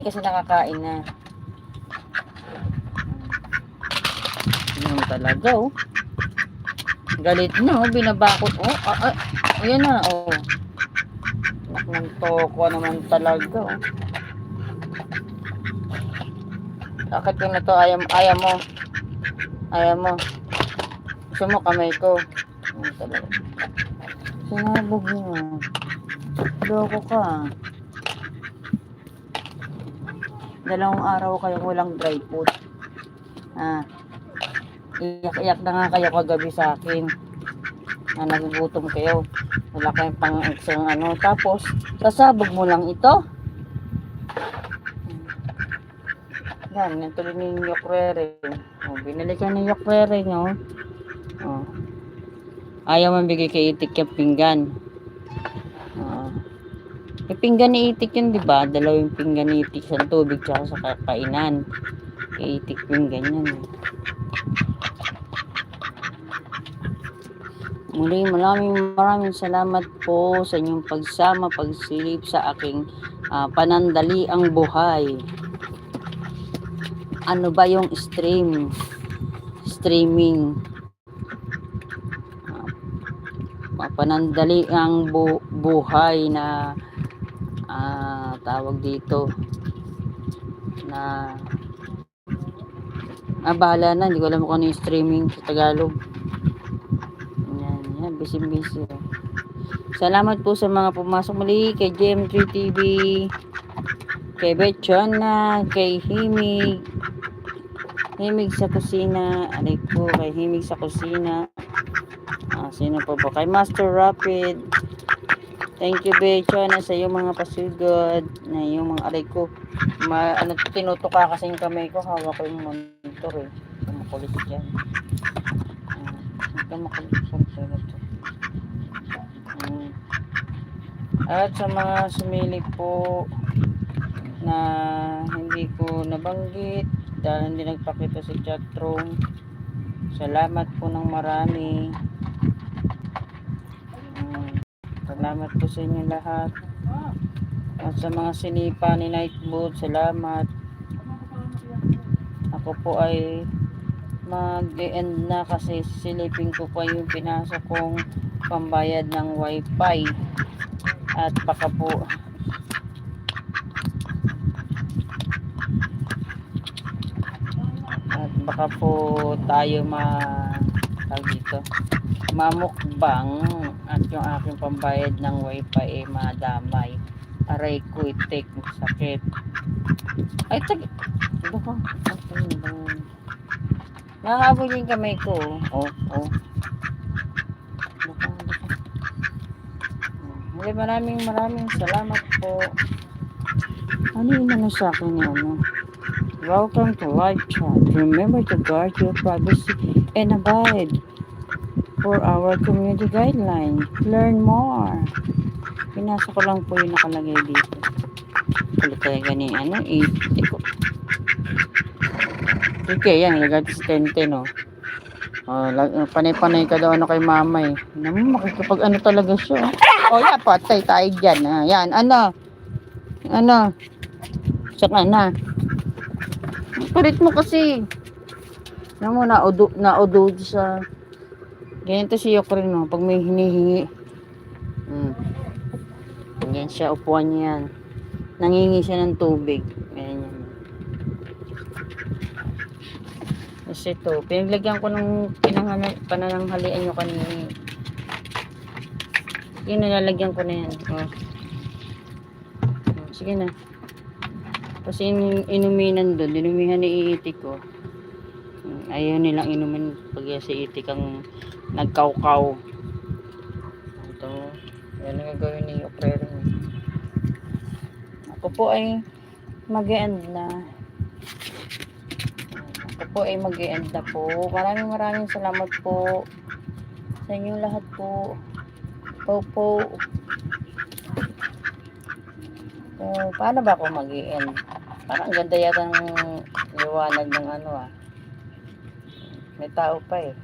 kasi nakakain na. Yan talaga, oh. Galit na, oh. Binabakot, oh. Ayan na, oh. Anak ng toko naman talaga, oh. Bakit ko na to? Ayaw mo. Ayaw mo. Gusto mo kamay ko. Ayan talaga. Sinabog mo. Loko ka. Dalawang araw kayo walang dry food. Iyak-iyak na nga kayo kagabi sa akin. Na nagugutom kayo. Wala kayong pang-extra ano. Tapos, sasabog mo lang ito. Yan, natuloy ni Yokrere. Oh, binili ka ni Yokrere, no? Oh. Ayaw mabigay kay Itik yung pinggan. Yung pinggan ni Itik yun, di ba? Dalawang pinggan ni Itik sa tubig tsaka sa kakainan. Kay Itik pinggan yan. Muli, maraming salamat po sa inyong pagsama, pagsilip sa aking panandaliang buhay. Ano ba yung streaming? Panandaliang buhay na tawag dito na bahala na, hindi ko alam kung ano yung streaming sa Tagalog. Yan, busy. Salamat po sa mga pumasok muli kay GM3 TV, kay Betchona, kay Himig sa kusina, kay Himig sa kusina. Sino pa ba? Kay Master Rapid. Thank you, Betchona, sa iyong mga pasugod na yung mga aray ko. Tinutuka kasi yung kamay ko, hawak ko yung monitor eh. Makulit yan. At sa mga sumilip po na hindi ko nabanggit dahil hindi nagpakita sa chatroom, salamat po ng marami. Salamat po sa inyo lahat. At sa mga sinipa ni Nightboot, salamat. Ako po ay mag-end na kasi silipin ko pa yung pinasok kong pambayad ng wifi. At baka po tayo mamukbang at yung aking pambayad ng wifi madamay. Aray ko, itik, sakit. Ay, nahabol yung kamay ko. Maraming salamat po. Ano yung sa akin ano? Welcome to live chat. Remember to guard your privacy and abide for our community guideline. Learn more. Pinasa ko lang po yung nakalagay dito. Kulit talaga ni itik ko. Okay, yan. Ilagay sa tente, no? Panay-panay ka daw kay mama eh. Makikipag talaga siya. Yeah, patay tayo dyan. Yan, Tsaka na. Palit mo kasi. Alam mo, naudo sa... Ganito si Yokrin, no? Pag may hinihingi. Ganyan siya, upuan niya yan. Nangingi siya ng tubig. Ganyan. Kasi ito, pinaglagyan ko ng panananghalian nyo kanina. Yun, nalalagyan ko na yan. Sige na. Kasi inuminan doon, dinumihan ni Itik ko. Ayaw nilang inumin pag si Itik ang nagkaukaw. Ito, yan ang gagawin ni Yokrere. Ako po ay mag-e-end na. Maraming salamat po sa inyong lahat po. Paano ba ako mag-e-end? Parang ang ganda yata ng liwanag ng May tao pa eh.